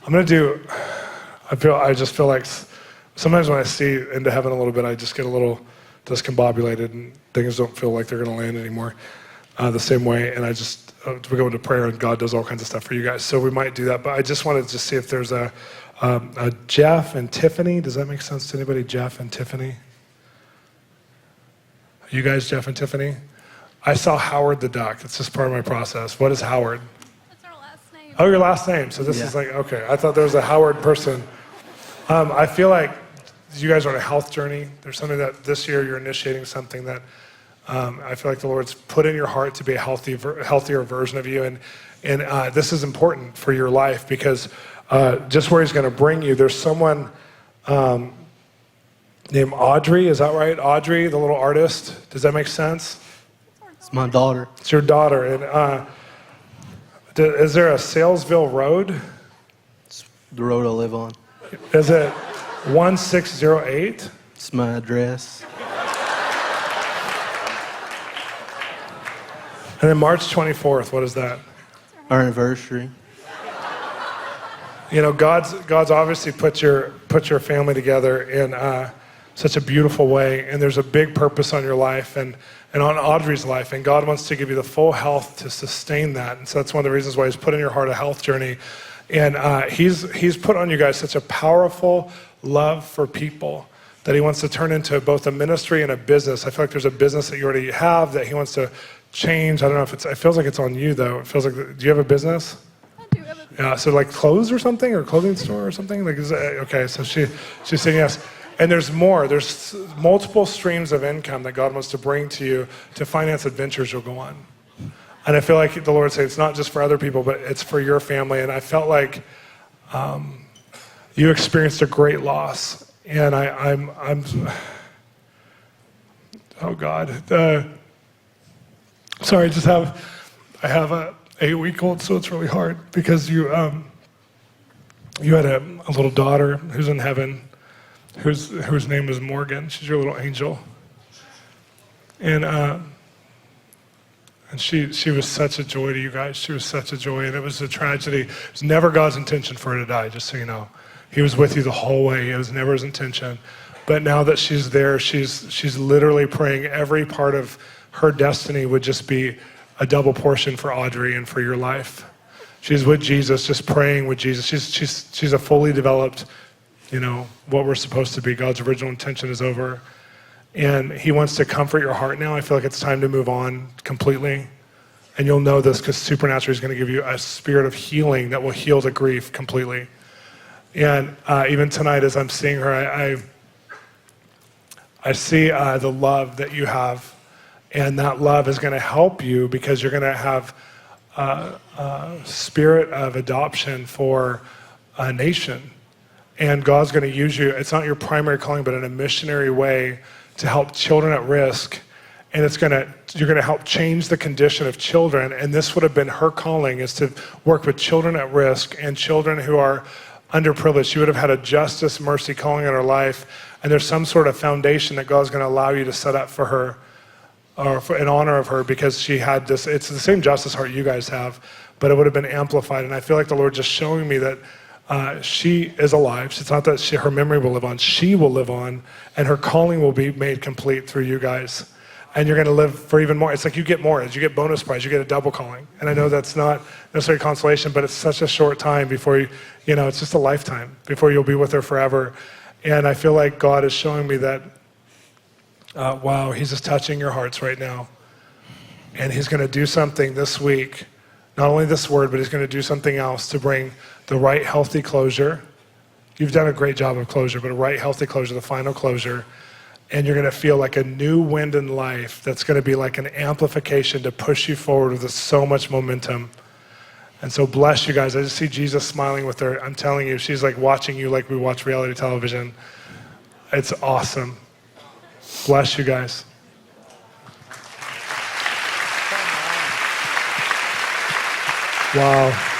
I just feel like sometimes when I see into heaven a little bit, I just get a little discombobulated and things don't feel like they're going to land anymore the same way. And we go into prayer and God does all kinds of stuff for you guys. So we might do that. But I just wanted to see if there's a Jeff and Tiffany. Does that make sense to anybody? Jeff and Tiffany? You guys, Jeff and Tiffany? I saw Howard the Duck. It's just part of my process. What is Howard? That's our last name. Oh, your last name. So this is like, okay. I thought there was a Howard person. I feel like you guys are on a health journey. There's something that this year you're initiating something that I feel like the Lord's put in your heart to be a healthier version of you. And this is important for your life because just where he's going to bring you, there's someone named Audrey. Is that right? Audrey, the little artist. Does that make sense? It's my daughter. It's your daughter. And is there a Salesville Road? It's the road I live on. Is it 1608? It's my address. And then March 24th, what is that? Our anniversary. You know, God's obviously put your family together in such a beautiful way, and there's a big purpose on your life and on Audrey's life, and God wants to give you the full health to sustain that. And so that's one of the reasons why he's put in your heart a health journey. And he's put on you guys such a powerful love for people that he wants to turn into both a ministry and a business. I feel like there's a business that you already have that he wants to change. I don't know if it feels like it's on you though. It feels like, do you have a business? I do have a Yeah, so like clothes or something, or clothing store or something? Like, okay, so she's saying yes. And there's more. There's multiple streams of income that God wants to bring to you to finance adventures you'll go on. And I feel like the Lord said it's not just for other people, but it's for your family. And I felt like you experienced a great loss. And I'm oh God. Sorry, I have a 8-week-old, so it's really hard because you had a little daughter who's in heaven, whose name is Morgan. She's your little angel. And she was such a joy to you guys. She was such a joy, and it was a tragedy. It was never God's intention for her to die, just so you know. He was with you the whole way. It was never his intention. But now that she's there, she's literally praying every part of her destiny would just be a double portion for Audrey and for your life. She's with Jesus, just praying with Jesus. She's a fully developed, what we're supposed to be. God's original intention is over. And he wants to comfort your heart now. I feel like it's time to move on completely. And you'll know this because supernaturally is going to give you a spirit of healing that will heal the grief completely. And even tonight as I'm seeing her, I see the love that you have. And that love is going to help you because you're going to have a spirit of adoption for a nation. And God's going to use you. It's not your primary calling, but in a missionary way to help children at risk. And you're going to help change the condition of children. And this would have been her calling, is to work with children at risk and children who are underprivileged. She would have had a justice, mercy calling in her life. And there's some sort of foundation that God's going to allow you to set up for her, or in honor of her, because she had this. It's the same justice heart you guys have, but it would have been amplified. And I feel like the Lord just showing me that she is alive. It's not that her memory will live on. She will live on, and her calling will be made complete through you guys. And you're going to live for even more. It's like you get more. As you get bonus prize, you get a double calling. And I know that's not necessarily consolation, but it's such a short time before it's just a lifetime before you'll be with her forever. And I feel like God is showing me that, wow, he's just touching your hearts right now. And he's going to do something this week, not only this word, but he's going to do something else to bring the right healthy closure. You've done a great job of closure, but a right healthy closure, the final closure. And you're going to feel like a new wind in life that's going to be like an amplification to push you forward with so much momentum. And so bless you guys. I just see Jesus smiling with her. I'm telling you, she's like watching you like we watch reality television. It's awesome. Bless you guys. Wow.